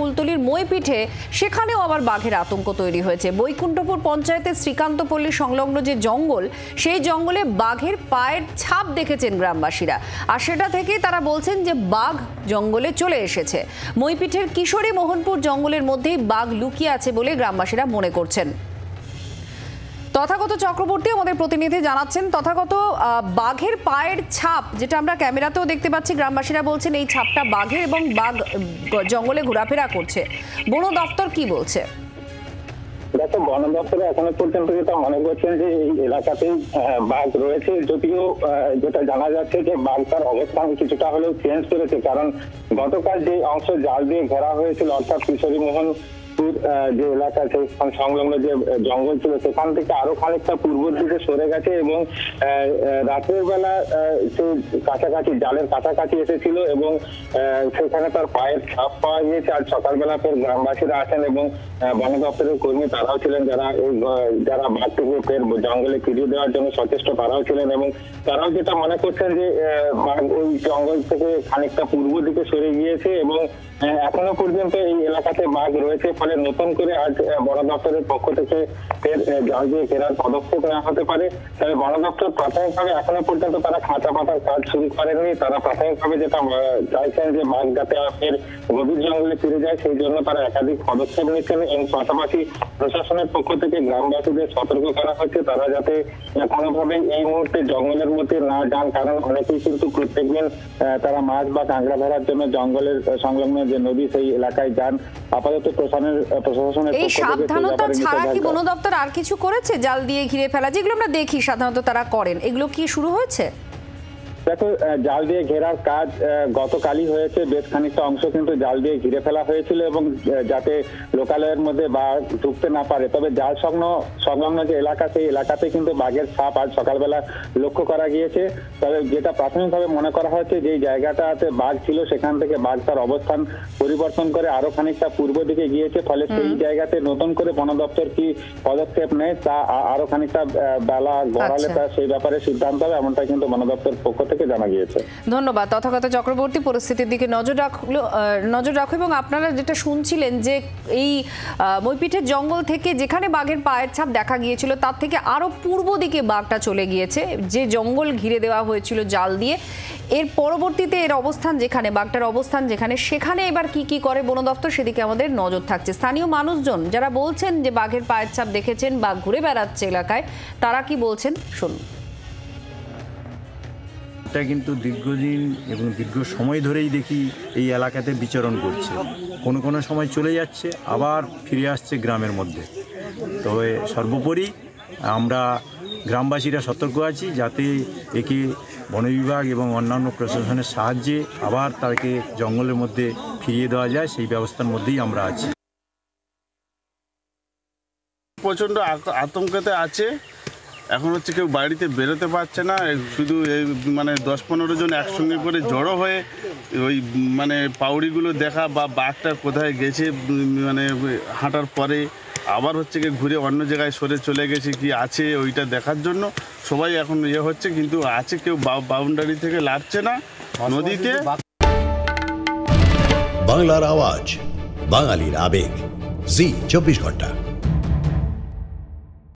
কুলতলির মইপিঠে সেখানেও আবার বাঘের আতঙ্ক তৈরি হয়েছে। বৈকুণ্ঠপুর পঞ্চায়েতের শ্রীকান্তপল্লী সংলগ্ন যে জঙ্গল, সেই জঙ্গলে বাঘের পায়ের ছাপ দেখেছেন গ্রামবাসীরা, আর সেটা থেকেই তারা বলছেন যে বাঘ জঙ্গলে চলে এসেছে। মইপিঠের কিশোরী মোহনপুর জঙ্গলের মধ্যেই বাঘ লুকিয়ে আছে বলে গ্রামবাসীরা মনে করছেন। তথাগত চক্রবর্তী আমাদের প্রতিনিধি জানাচ্ছেন, তথাগত বাঘের পায়ের ছাপ যেটা আমরা ক্যামেরাতেও দেখতে পাচ্ছি, গ্রামবাসীরা বলছেন এই ছাপটা বাঘের এবং বাঘ জঙ্গলে ঘোরাফেরা করছে। বন দপ্তর কি বলছে? দেখো, বন দপ্তরে এখনো পর্যন্ত যেটা মনে করছেন যে এই এলাকাতেই বাঘ রয়েছে, যদিও যেটা জানা যাচ্ছে যে বাঘ তার অবস্থান কিছুটা হলেও চেঞ্জ করেছে, কারণ গতকাল যে অংশ জাল দিয়ে ঘেরা হয়েছিল অর্থাৎ কিশোরী মোহন যে এলাকা সেখান সংলগ্ন যে জঙ্গল ছিল সেখান থেকে আরো খানিকটা পূর্ব দিকে সরে গেছে এবং রাতের বেলা সে কাছাকাছি জালের কাছাকাছি এসেছিল এবং সেখানে তার পায়ের ছাপ পাওয়া গিয়েছে। আর সকালবেলা ফের গ্রামবাসীরা আসেন এবং বন দপ্তরের কর্মী তারাও ছিলেন, যারা বাঘটিকে ফের জঙ্গলে ফিরিয়ে দেওয়ার জন্য সচেষ্ট তারাও ছিলেন এবং তারাও যেটা মনে করছেন যে বাঘ ওই জঙ্গল থেকে খানিকটা পূর্ব দিকে সরে গিয়েছে এবং এখনো পর্যন্ত এই এলাকাতে বাঘ রয়েছে। ফলে নতুন করে আজ বন দপ্তরের পক্ষ থেকে ফের জাল দিয়ে ঘেরার পদক্ষেপ নেওয়া হতে পারে। তবে বন দপ্তর প্রাথমিকভাবে এখনো পর্যন্ত তারা খাঁচা পাতার কাজ শুরু করেননি। তারা প্রাথমিকভাবে যেটা চাইছেন যে বাঘ যাতে ফের গভীর জঙ্গলে ফিরে যায়, সেই জন্য তারা একাধিক পদক্ষেপ নিচ্ছেন এবং পাশাপাশি প্রশাসনের পক্ষ থেকে গ্রামবাসীদের সতর্ক করা হচ্ছে তারা যাতে কোনোভাবে এই মুহূর্তে জঙ্গলের মধ্যে না যান, কারণ অনেকেই কিন্তু প্রত্যেকদিন তারা মাছ বা কাঁকড়া ধরার জন্য জঙ্গলের সংলগ্ন যে নদী সেই এলাকায় যান। আপাতত প্রশাসনের এই সাবধানতা ছাড়া কি বন দপ্তর আর কিছু করেছে? জাল দিয়ে ঘিরে ফেলা যেগুলো আমরা দেখি সাধারণত তারা করেন, এগুলো কি শুরু হয়েছে? দেখো, জাল দিয়ে ঘেরার কাজ গতকালই হয়েছে, বেশ খানিকটা অংশ কিন্তু জাল দিয়ে ঘিরে ফেলা হয়েছিল এবং যাতে লোকালয়ের মধ্যে বাঘ ঢুকতে না পারে। তবে জাল সংলগ্ন যে এলাকা সেই এলাকাতে কিন্তু বাঘের ছাপ আজ সকালবেলা লক্ষ্য করা গিয়েছে। তবে যেটা প্রাথমিকভাবে মনে করা হচ্ছে যে জায়গাটাতে বাঘ ছিল সেখান থেকে বাঘ তার অবস্থান পরিবর্তন করে আরো খানিকটা পূর্ব দিকে গিয়েছে, ফলে সেই জায়গাতে নতুন করে বন দপ্তর কি পদক্ষেপ নেয় তা আরো খানিকটা বেলা গড়ালে তা সেই ব্যাপারে সিদ্ধান্ত হবে, এমনটা কিন্তু বন দপ্তর পক্ষ থেকে জানা গিয়েছে। ধন্যবাদ তথাগত চক্রবর্তী। পরিস্থিতির দিকে নজর রাখো এবং আপনারা যেটা শুনছিলেন যে এই মইপিঠের জঙ্গল থেকে যেখানে বাঘের পায়ের ছাপ দেখা গিয়েছিল তার থেকে আরো পূর্ব দিকে বাঘটা চলে গিয়েছে, যে জঙ্গল ঘিরে দেওয়া হয়েছিল জাল দিয়ে। এর পরবর্তীতে এর অবস্থান যেখানে, বাঘটার অবস্থান যেখানে, সেখানে এবার কি করে বন দপ্তর সেদিকে আমাদের নজর থাকছে। স্থানীয় মানুষজন যারা বলছেন যে বাঘের পায়ের ছাপ দেখেছেন, বাঘ ঘুরে বেড়াচ্ছে এলাকায়, তারা কি বলছেন শুনুন। এটা কিন্তু দীর্ঘদিন এবং দীর্ঘ সময় ধরেই দেখি এই এলাকাতে বিচরণ করছে, কোনো সময় চলে যাচ্ছে আবার ফিরে আসছে গ্রামের মধ্যে। তবে সর্বোপরি আমরা গ্রামবাসীরা সতর্ক আছি যাতে একে বন বিভাগ এবং অন্যান্য প্রশাসনের সাহায্যে আবার তাকে জঙ্গলের মধ্যে ফিরিয়ে দেওয়া যায়, সেই ব্যবস্থার মধ্যেই আমরা আছি। প্রচণ্ড আতঙ্কতে আছে, এখন হচ্ছে কেউ বাড়িতে বেরোতে পারছে না, শুধু এই 10-15 জন একসঙ্গে করে জড়ো হয়ে ওই পাউড়িগুলো দেখা বা বাঘটা কোথায় গেছে হাঁটার পরে আবার হচ্ছে কি ঘুরে অন্য জায়গায় সরে চলে গেছে কি আছে ওইটা দেখার জন্য সবাই এখন হচ্ছে, কিন্তু আছে কেউ বাউন্ডারি থেকে লাড়ছে না নদীতে। বাংলার আওয়াজ, বাঙালির আবেগ, জি 24 ঘন্টা।